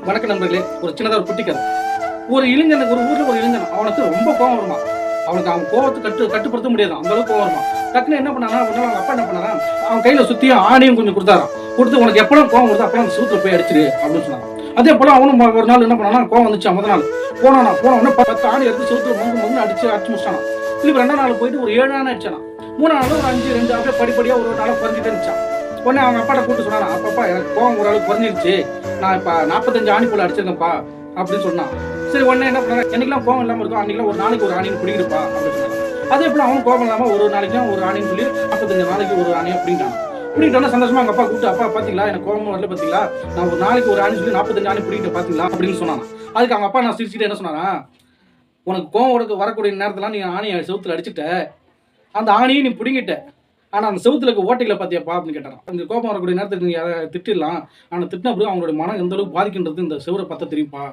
வணக்க நண்பர்களே, ஒரு சின்னதாக ஒரு குட்டி கதை. ஒரு இளைஞனுக்கு ஒரு ஊர்ல ஒரு இளைஞன் அவனுக்கு ரொம்ப கோவம் வருமா. அவனுக்கு அவன் கோவத்தை கட்டுப்படுத்த முடியாது, அந்த அளவுக்கு கோவம் வருமா. டக்குன்னு என்ன பண்ணானா, ஒரு நாள் அவங்க அப்பா என்ன பண்ணாரா, அவன் கையில சுத்தியும் ஆணியும் கொஞ்சம் கொடுத்தாராம். கொடுத்து உனக்கு எப்பெல்லாம் கோவம் வருது அப்பெல்லாம் அந்த சூத்துல போய் அடிச்சிரு அப்படின்னு சொன்னாங்க. அதே போல அவனும் ஒரு நாள் என்ன பண்ணானா, கோவம் வந்துச்சு. முதல் நாள் போன உடனே 10 ஆணி எடுத்து சூத்துல மங்கு அடிச்சு முடிச்சானா. திருப்பி 2ஆம் நாள் போயிட்டு ஒரு 7 ஆணி அடிச்சானா. 3ஆம் நாள் ஒரு 5 2 அப்படியே படிப்படியா ஒரு நாளை குறைஞ்சிட்டே இருந்துச்சான். உடனே அவங்க அப்பாட்ட கூப்பிட்டு சொன்னாரா, அப்பப்பா எனக்கு கோவம் ஓரளவுக்கு குறைஞ்சிருச்சு, நான் இப்ப 45 ஆணி போல அடிச்சிருக்கேன்ப்பா அப்படின்னு சொன்னான். சரி, உடனே என்ன பண்ணா, என்னைக்கெல்லாம் கோவம் இல்லாம இருக்கும் அன்னைக்கெல்லாம் ஒரு நாளைக்கு ஒரு ஆணின்னு பிடிக்கிறப்பா அப்படின்னு சொன்னாங்க. அதே போல அவன் கோவம் இல்லாம ஒரு நாளைக்கும் ஒரு ஆணின்னு சொல்லி 45 நாளைக்கு ஒரு ஆணியா பிடிக்கிட்டான். சந்தோஷமா அவங்க அப்பா கூப்பிட்டு, அப்பா பாத்தீங்களா எனக்கு கோவம் வரல, பாத்தீங்களா நான் ஒரு நாளைக்கு ஒரு ஆணி சொல்லி 45 ஆணி பிடிக்கிட்டு பாத்தீங்களா அப்படின்னு சொன்னாங்க. அதுக்கு அவங்க அப்பா நான் சிரிச்சுட்டு என்ன சொன்னாரா, உனக்கு கோவம் வரக்கூடிய நேரத்துல நீ ஆணியை செவுத்துல அடிச்சுட்ட, அந்த ஆணியை நீ பிடிங்கிட்ட, ஆனா அந்த செவுத்துல இருக்க ஓட்டைகளை பாத்தியாப்பா அப்படின்னு கேட்டாராம். அந்த கோபம் வரக்கூடிய நேரத்துக்கு நீங்க திட்டிடலாம், ஆனா திட்டின பிறகு அவங்களுடைய மனம் எந்த அளவுக்கு பாதிக்கின்றது இந்த செவரை பார்த்தா தெரியும்ப்பா.